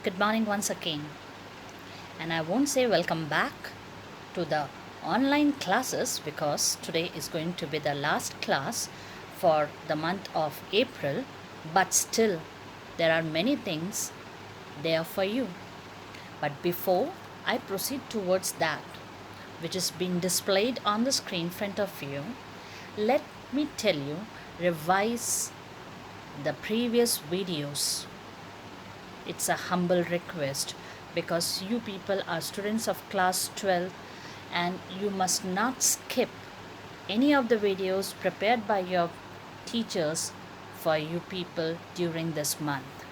Good morning once again. And I won't say welcome back to the online classes because today is going to be the last class for the month of April, but still, there are many things there for you. But before I proceed towards that, which is being displayed on the screen in front of you, let me tell you, revise the previous videos. It's a humble request because you people are students of class 12 and you must not skip any of the videos prepared by your teachers for you people during this month.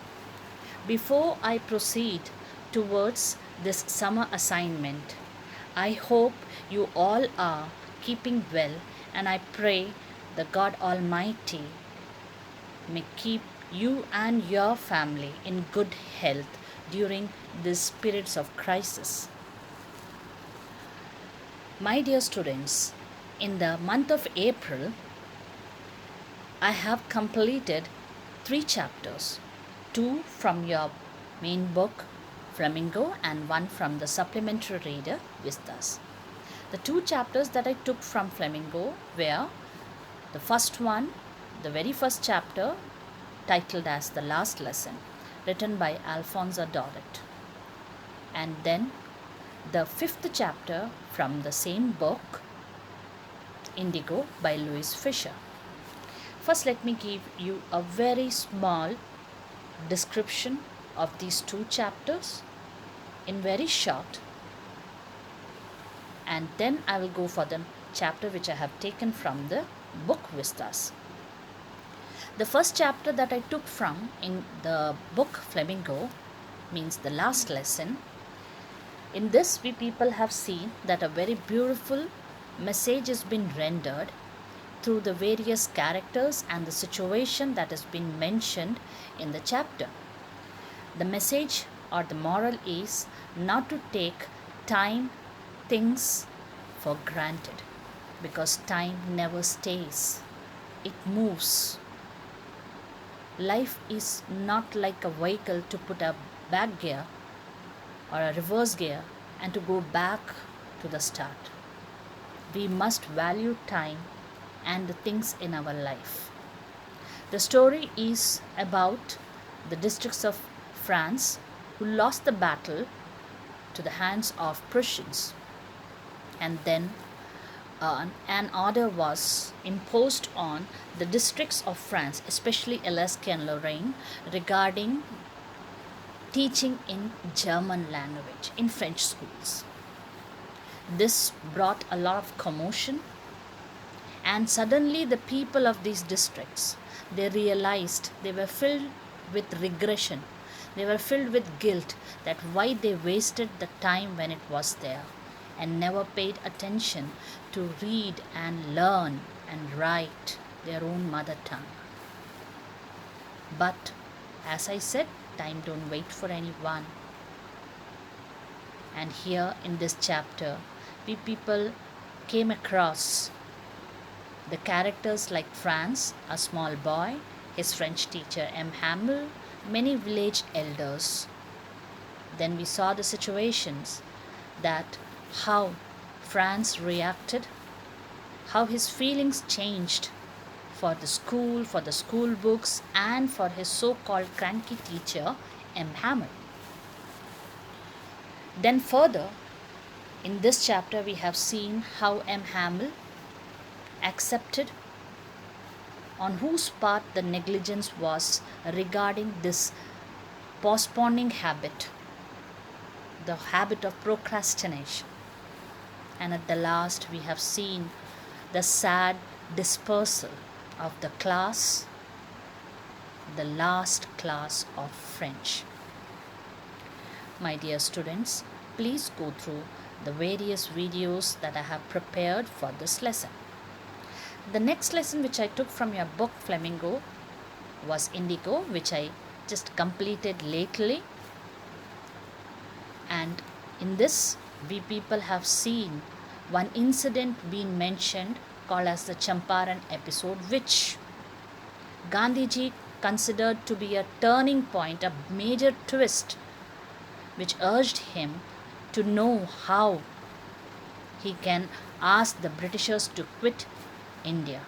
Before I proceed towards this summer assignment, I hope you all are keeping well, and I pray the God Almighty may keep you and your family in good health during these periods of crisis. My dear students, in the month of April, I have completed 3 chapters, 2 from your main book, Flamingo, and 1 from the supplementary reader, Vistas. The 2 chapters that I took from Flamingo were the first one, the very first chapter, titled as The Last Lesson, written by Alfonso Dorrit. And then the 5th chapter from the same book, Indigo by Louis Fisher. First, let me give you a very small description of these 2 chapters in very short, and then I will go for the chapter which I have taken from the book Vistas. The first chapter that I took from in the book Flamingo means the last lesson. In this, we people have seen that a very beautiful message has been rendered through the various characters and the situation that has been mentioned in the chapter. The message or the moral is not to take time, things for granted, because time never stays, it moves. Life is not like a vehicle to put a back gear or a reverse gear and to go back to the start. We must value time and the things in our life. The story is about the districts of France who lost the battle to the hands of Prussians, and then an order was imposed on the districts of France, especially Alsace and Lorraine, regarding teaching in German language in French schools. This brought a lot of commotion, and suddenly the people of these districts, they realized they were filled with regression. They were filled with guilt that why they wasted the time when it was there and never paid attention to read and learn and write their own mother tongue. But as I said, time don't wait for anyone. And here in this chapter, we people came across the characters like Franz, a small boy, his French teacher M. Hamel, many village elders. Then we saw the situations that how Franz reacted, how his feelings changed for the school, for the school books, and for his so-called cranky teacher M. Hamel. Then further, in this chapter we have seen how M. Hamel accepted on whose part the negligence was regarding this postponing habit, the habit of procrastination. And at the last, we have seen the sad dispersal of the class, the last class of French. My dear students, please go through the various videos that I have prepared for this lesson. The next lesson which I took from your book Flamingo was Indigo, which I just completed lately. And in this, we people have seen one incident being mentioned called as the Champaran episode, which Gandhiji considered to be a turning point, a major twist which urged him to know how he can ask the Britishers to quit India.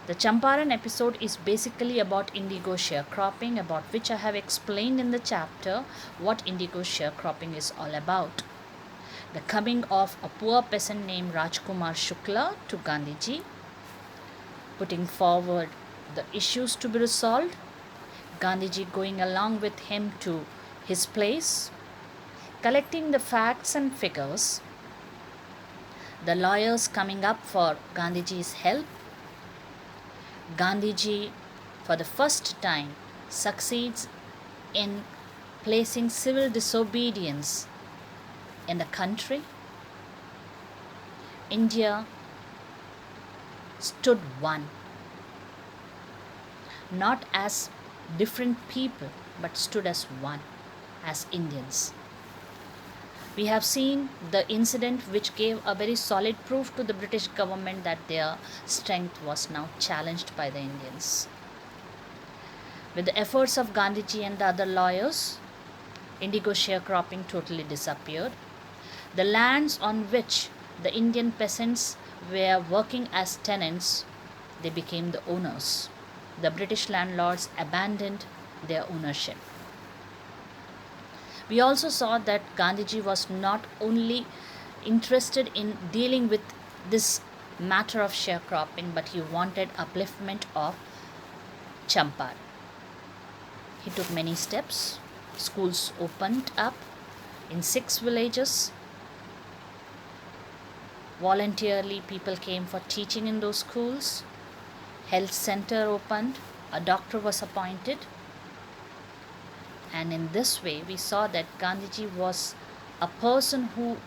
The Champaran episode is basically about indigo sharecropping, about which I have explained in the chapter what indigo sharecropping is all about. The coming of a poor peasant named Rajkumar Shukla to Gandhiji, putting forward the issues to be resolved, Gandhiji going along with him to his place, collecting the facts and figures, the lawyers coming up for Gandhiji's help. Gandhiji, for the first time, succeeds in placing civil disobedience in the country. India stood one, not as different people, but stood as one, as Indians. We have seen the incident which gave a very solid proof to the British government that their strength was now challenged by the Indians. With the efforts of Gandhiji and the other lawyers, indigo sharecropping totally disappeared. The lands on which the Indian peasants were working as tenants, they became the owners. The British landlords abandoned their ownership. We also saw that Gandhiji was not only interested in dealing with this matter of sharecropping, but he wanted upliftment of Champar. He took many steps. Schools opened up in 6 villages. Voluntarily, people came for teaching in those schools. Health center opened. A doctor was appointed. And in this way, we saw that Gandhiji was a person who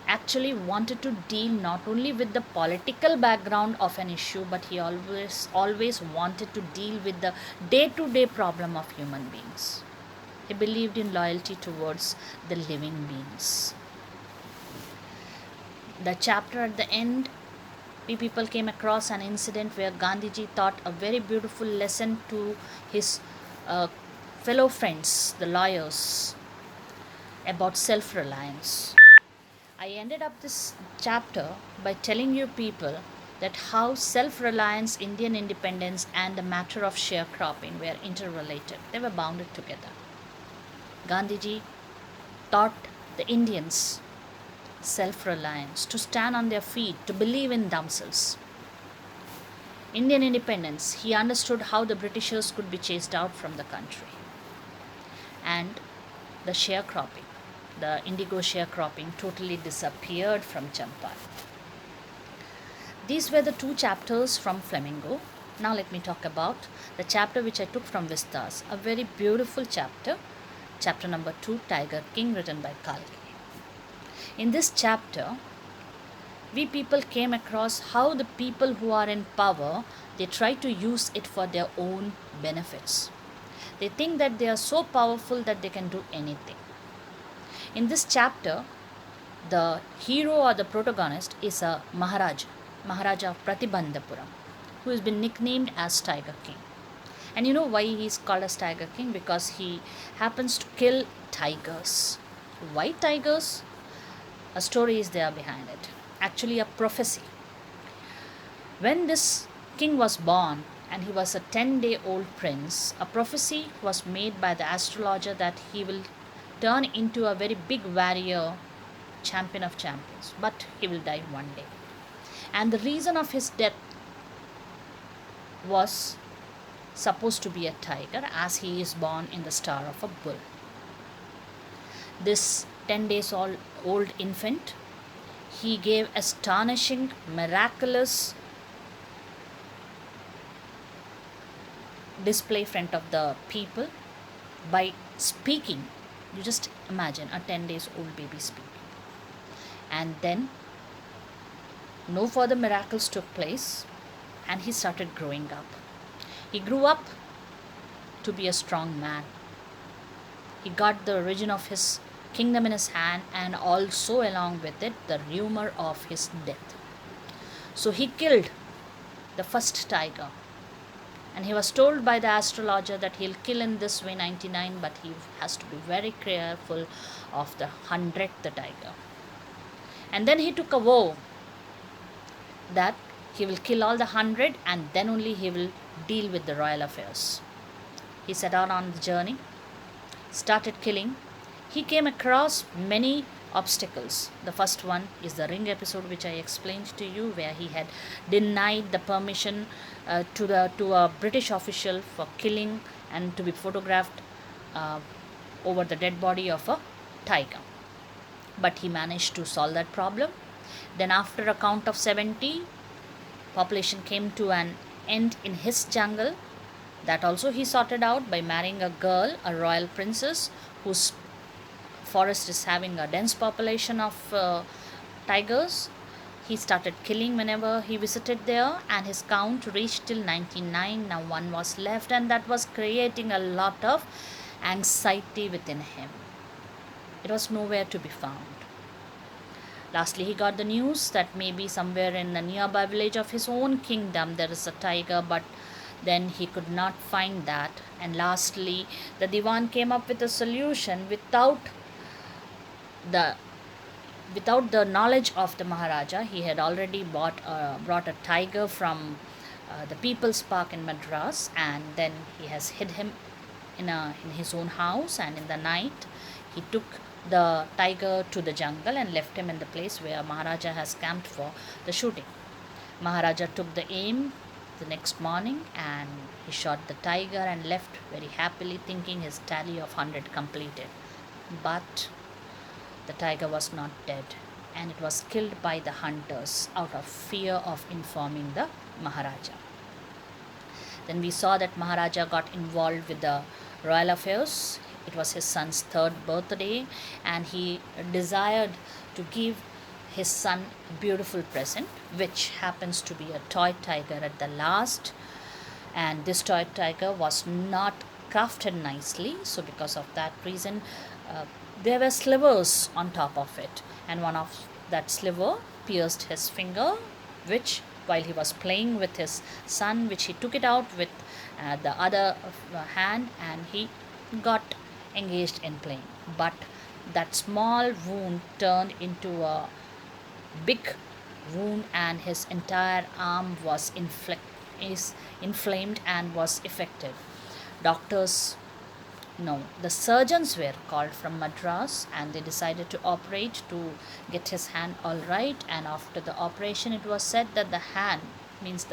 actually wanted to deal not only with the political background of an issue, but he always wanted to deal with the day-to-day problem of human beings. He believed in loyalty towards the living beings. The chapter at the end, we people came across an incident where Gandhiji taught a very beautiful lesson to his fellow friends, the lawyers, about self-reliance. I ended up this chapter by telling you people that how self-reliance, Indian independence, and the matter of sharecropping were interrelated. They were bounded together. Gandhiji taught the Indians self-reliance, to stand on their feet, to believe in themselves. Indian independence, he understood how the Britishers could be chased out from the country. And the sharecropping, the indigo sharecropping totally disappeared from Champar. These were the 2 chapters from Flamingo. Now let me talk about the chapter which I took from Vistas, a very beautiful chapter, chapter number 2, Tiger King, written by Kalki. In this chapter, we people came across how the people who are in power, they try to use it for their own benefits. They think that they are so powerful that they can do anything. In this chapter, the hero or the protagonist is a Maharaja of Pratibandhapuram, who has been nicknamed as Tiger King. And you know why he is called as Tiger King? Because he happens to kill tigers. Why tigers? A story is there behind it. Actually, a prophecy. When this king was born and he was a 10-day-old prince, a prophecy was made by the astrologer that he will turn into a very big warrior, champion of champions, but he will die one day. And the reason of his death was supposed to be a tiger, as he is born in the star of a bull. This 10 days old infant, he gave astonishing, miraculous display in front of the people by speaking. You just imagine a 10 days old baby speaking. And then no further miracles took place, and he started growing up. He grew up to be a strong man. He got the origin of his kingdom in his hand, and also along with it the rumor of his death. So he killed the first tiger, And he was told by the astrologer that he'll kill in this way 99, but he has to be very careful of the 100th tiger. And then he took a vow that he will kill all the 100 and then only he will deal with the royal affairs. He set out on the journey, started killing. He came across many obstacles. The first one is the ring episode, which I explained to you, where he had denied the permission to a British official for killing and to be photographed over the dead body of a tiger. But he managed to solve that problem. Then after a count of 70, population came to an end in his jungle. That also he sorted out by marrying a girl, a royal princess, whose forest is having a dense population of tigers. He started killing whenever he visited there, and his count reached till 99. Now one was left, and that was creating a lot of anxiety within him. It was nowhere to be found. Lastly, he got the news that maybe somewhere in the nearby village of his own kingdom there is a tiger, but then he could not find that. And lastly, the Diwan came up with a solution without the knowledge of the Maharaja. He had already brought a tiger from the People's Park in Madras, and then he has hid him in his own house, and in the night he took the tiger to the jungle and left him in the place where Maharaja has camped for the shooting. Maharaja took the aim the next morning and he shot the tiger and left very happily, thinking his tally of 100 completed. But the tiger was not dead, and it was killed by the hunters out of fear of informing the Maharaja. Then we saw that Maharaja got involved with the royal affairs. It was his son's 3rd birthday, and he desired to give his son a beautiful present, which happens to be a toy tiger at the last. And this toy tiger was not crafted nicely, so because of that reason there were slivers on top of it, and one of that sliver pierced his finger, which while he was playing with his son, which he took it out with the other hand, and he got engaged in playing. But that small wound turned into a big wound, and his entire arm was inflamed and was affected. The surgeons were called from Madras, and they decided to operate to get his hand all right. And after the operation, it was said that the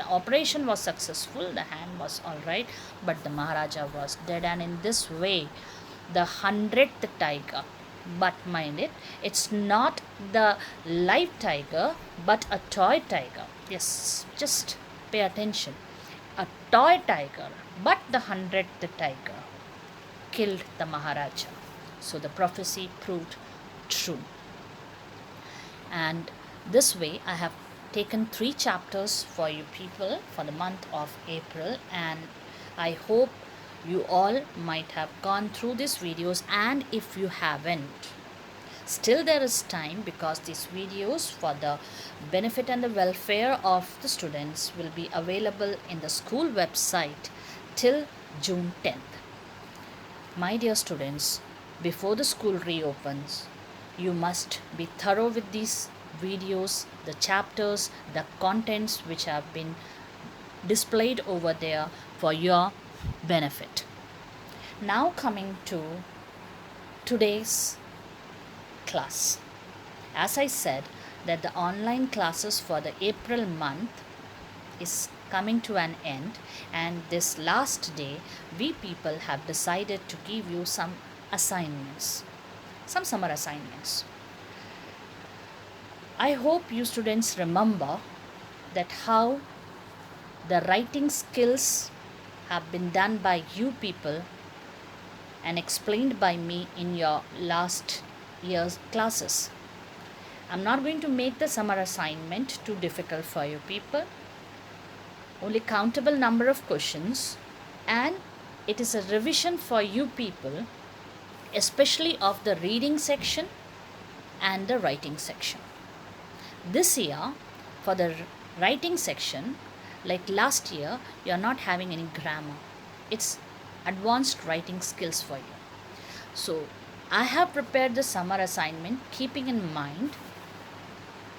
operation was successful, the hand was all right, but the Maharaja was dead. And in this way, the 100th tiger, but mind it, it's not the live tiger but a toy tiger. Yes, just pay attention. A toy tiger, but the 100th tiger killed the Maharaja. So the prophecy proved true. And this way I have taken 3 chapters for you people for the month of April, and I hope you all might have gone through these videos. And if you haven't, still there is time, because these videos for the benefit and the welfare of the students will be available in the school website till June 10th. My dear students, before the school reopens, you must be thorough with these videos, the chapters, the contents which have been displayed over there for your benefit. Now coming to today's class. As I said that the online classes for the April month is coming to an end, and this last day we people have decided to give you some assignments, some summer assignments. I hope you students remember that how the writing skills have been done by you people and explained by me in your last year's classes. I'm not going to make the summer assignment too difficult for you people. Only countable number of questions, and it is a revision for you people, especially of the reading section and the writing section. This year, for the writing section, Like last year, you're not having any grammar. It's advanced writing skills for you. So, I have prepared the summer assignment keeping in mind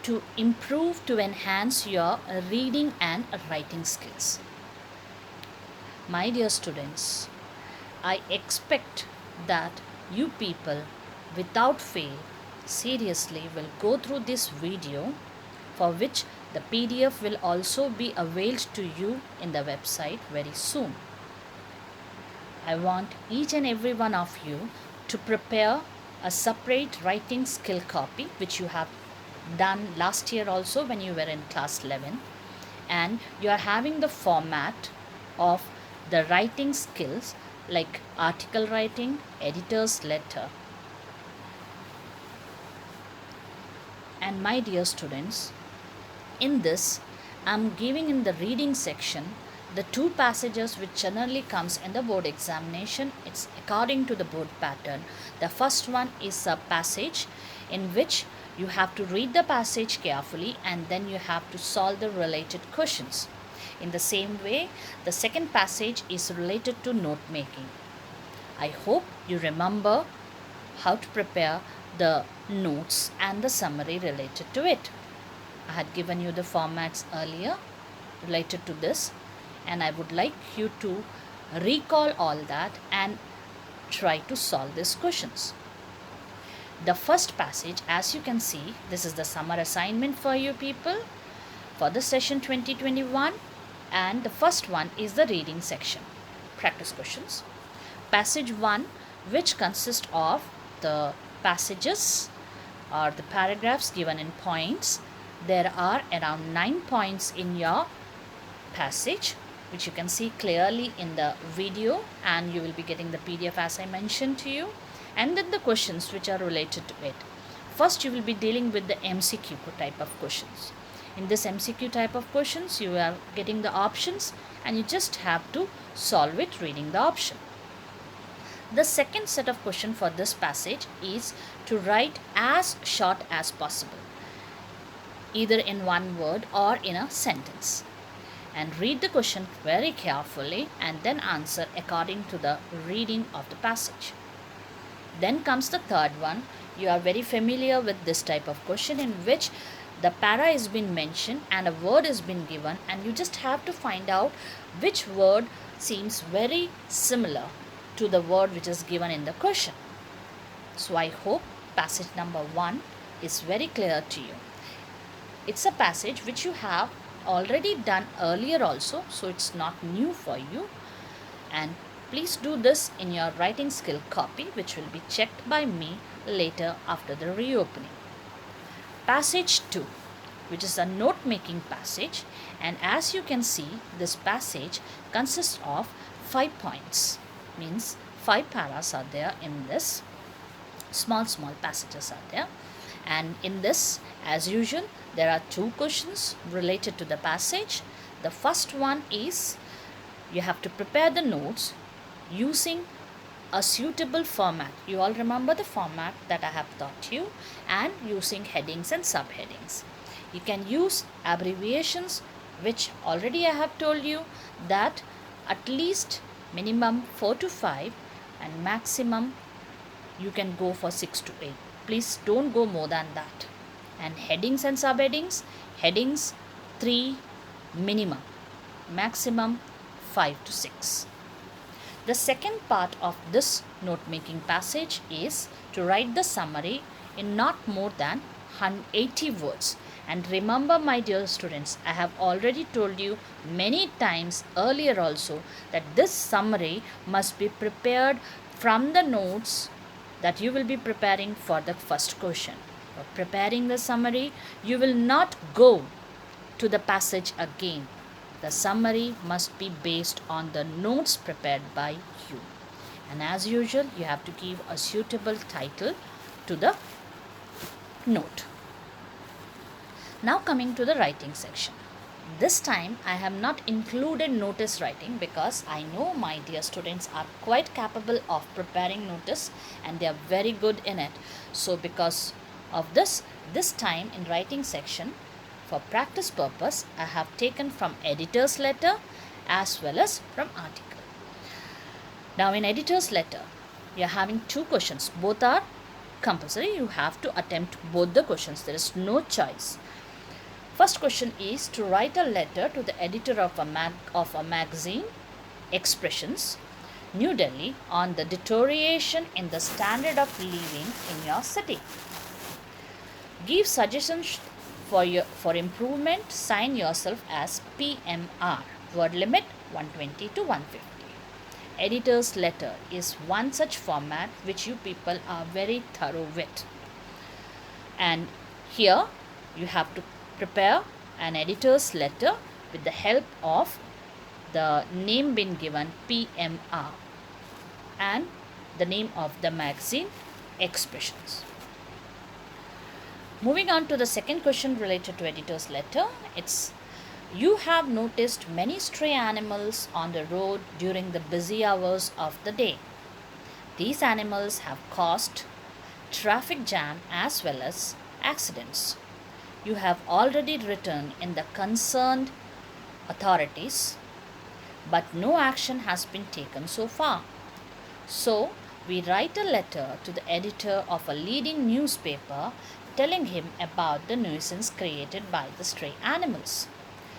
to improve, to enhance your reading and writing skills. My dear students, I expect that you people without fail seriously will go through this video, for which the PDF will also be availed to you in the website very soon. I want each and every one of you to prepare a separate writing skill copy, which you have done last year also when you were in class 11, and you are having the format of the writing skills like article writing, editor's letter. And my dear students, in this I am giving in the reading section the two passages which generally comes in the board examination. It's according to the board pattern. The first one is a passage in which you have to read the passage carefully and then you have to solve the related questions. In the same way, the second passage is related to note making. I hope you remember how to prepare the notes and the summary related to it. I had given you the formats earlier related to this, and I would like you to recall all that and try to solve these questions. The first passage, as you can see, this is the summer assignment for you people for the session 2021, and the first one is the reading section. Practice questions. Passage 1, which consists of the passages or the paragraphs given in points. There are around 9 points in your passage, which you can see clearly in the video, and you will be getting the PDF as I mentioned to you, and then the questions which are related to it. First, you will be dealing with the MCQ type of questions. In this MCQ type of questions, you are getting the options and you just have to solve it reading the option. The second set of questions for this passage is to write as short as possible, either in one word or in a sentence, and read the question very carefully and then answer according to the reading of the passage. Then comes the third one. You are very familiar with this type of question in which the para is been mentioned and a word is been given, and you just have to find out which word seems very similar to the word which is given in the question. So I hope passage number 1 is very clear to you. It's a passage which you have already done earlier also, so it's not new for you, and please do this in your writing skill copy, which will be checked by me later after the reopening. Passage 2, which is a note making passage, and as you can see, this passage consists of 5 points, means 5 paras are there in this. Small passages are there, and in this, as usual, there are 2 questions related to the passage. The first one is you have to prepare the notes using a suitable format. You all remember the format that I have taught you, and using headings and subheadings. You can use abbreviations, which already I have told you that at least minimum 4 to 5 and maximum you can go for 6 to 8. Please don't go more than that. And headings and subheadings, headings 3 minimum, maximum 5 to 6. The second part of this note making passage is to write the summary in not more than 180 words. And remember, my dear students, I have already told you many times earlier also that this summary must be prepared from the notes that you will be preparing for the first question. For preparing the summary, you will not go to the passage again. The summary must be based on the notes prepared by you. And as usual, you have to give a suitable title to the note. Now coming to the writing section. This time I have not included notice writing because I know my dear students are quite capable of preparing notice and they are very good in it. So because of this time in writing section, for practice purpose, I have taken from editor's letter as well as from article. Now in editor's letter, you are having two questions. Both are compulsory. You have to attempt both the questions. There is no choice. First question is to write a letter to the editor of a magazine, Expressions, New Delhi, on the deterioration in the standard of living in your city. Give suggestions for improvement. Sign yourself as PMR. Word limit 120 to 150. Editor's letter is one such format which you people are very thorough with. And here you have to prepare an editor's letter with the help of the name being given PMR and the name of the magazine, Expressions. Moving on to the second question related to editor's letter, it's you have noticed many stray animals on the road during the busy hours of the day. These animals have caused traffic jam as well as accidents. You have already written in the concerned authorities, but no action has been taken so far. So, we write a letter to the editor of a leading newspaper telling him about the nuisance created by the stray animals.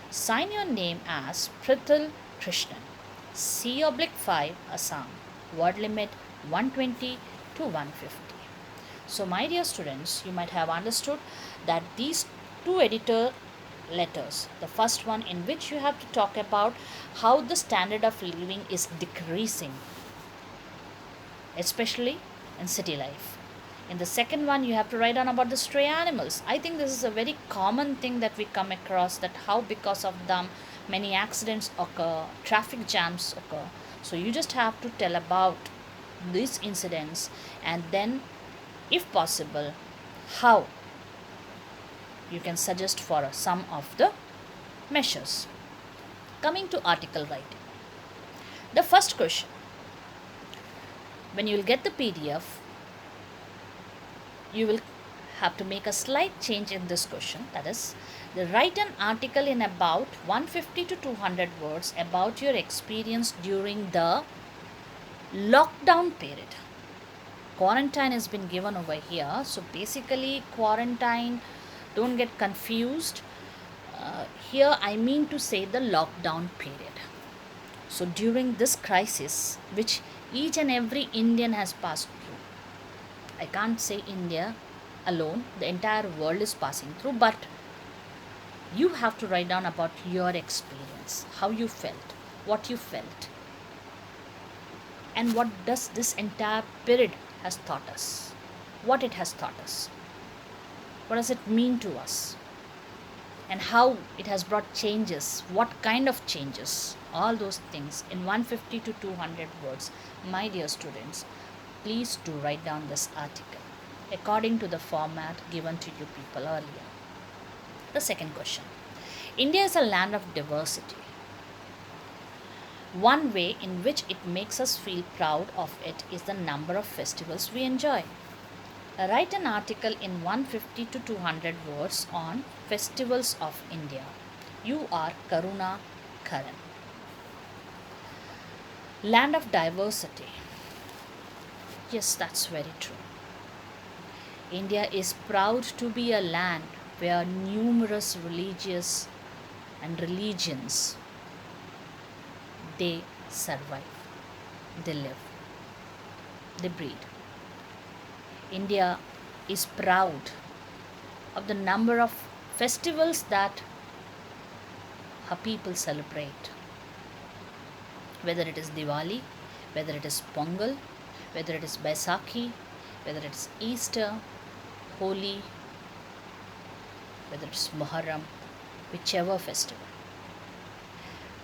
Sign your name as Prithil Krishnan, C/5 Assam. Word limit 120 to 150. So my dear students, you might have understood that these two editor letters, the first one in which you have to talk about how the standard of living is decreasing, especially in city life. In the second one, you have to write down about the stray animals. I think this is a very common thing that we come across, that how because of them many accidents occur, traffic jams occur. So you just have to tell about these incidents and then, if possible, how you can suggest for some of the measures. Coming to article writing. The first question, when you will get the PDF, you will have to make a slight change in this question. That is, write an article in about 150 to 200 words about your experience during the lockdown period. Quarantine has been given over here. So basically quarantine, don't get confused. Here I mean to say the lockdown period. So during this crisis, which each and every Indian has passed through, I can't say India alone, the entire world is passing through, but you have to write down about your experience, how you felt, what you felt, and what does this entire period has taught us, what it has taught us, what does it mean to us, and how it has brought changes, what kind of changes, all those things in 150 to 200 words. My dear students, please do write down this article according to the format given to you people earlier. The second question. India is a land of diversity. One way in which it makes us feel proud of it is the number of festivals we enjoy. Write an article in 150 to 200 words on festivals of India. You are Karuna Karan. Land of diversity. Yes, that's very true. India is proud to be a land where numerous religions they survive, they live, they breed. India is proud of the number of festivals that her people celebrate, whether it is Diwali, whether it is Pongal, whether it is Baisakhi, whether it is Easter, Holi, whether it's Muharram, whichever festival.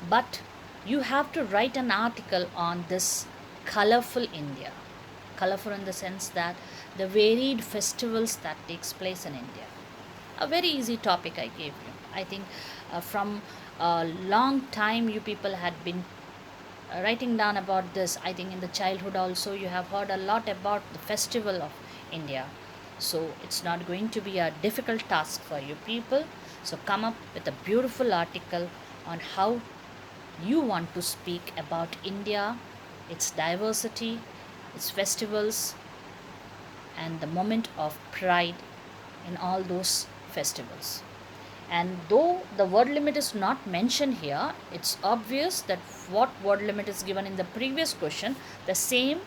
But you have to write an article on this colorful India. Colorful in the sense that the varied festivals that takes place in India. A very easy topic I gave you. I think from a long time you people had been writing down about this. I think in the childhood also you have heard a lot about the festival of India. So it's not going to be a difficult task for you people. So come up with a beautiful article on how you want to speak about India, its diversity, its festivals, and the moment of pride in all those festivals. And though the word limit is not mentioned here, it's obvious that what word limit is given in the previous question, the same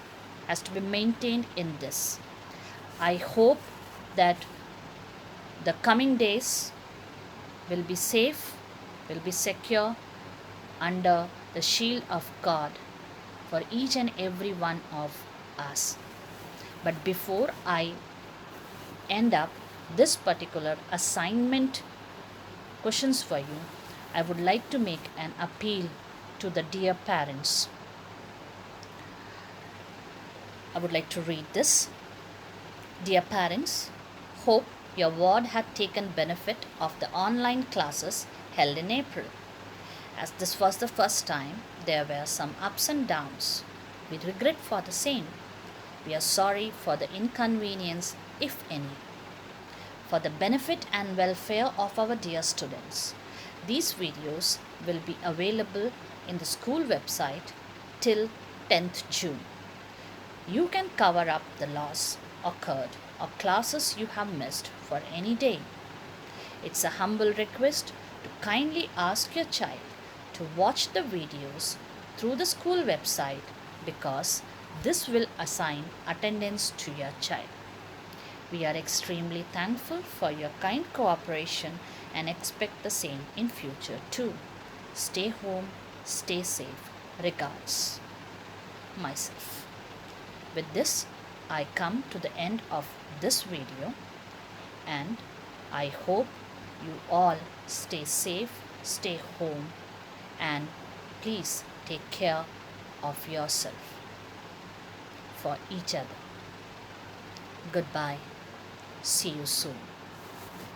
has to be maintained in this. I hope that the coming days will be safe, will be secure under the shield of God for each and every one of us. But before I end up this particular assignment questions for you, I would like to make an appeal to the dear parents. I would like to read this. Dear parents, hope your ward had taken benefit of the online classes held in April. As this was the first time, there were some ups and downs. We regret for the same. We are sorry for the inconvenience, if any. For the benefit and welfare of our dear students, these videos will be available in the school website till 10th June. You can cover up the loss occurred or classes you have missed for any day. It's a humble request to kindly ask your child to watch the videos through the school website because this will assign attendance to your child. We are extremely thankful for your kind cooperation and expect the same in future too. Stay home, stay safe. Regards. Myself. With this, I come to the end of this video and I hope you all stay safe, stay home, and please take care of yourself for each other. Goodbye. See you soon.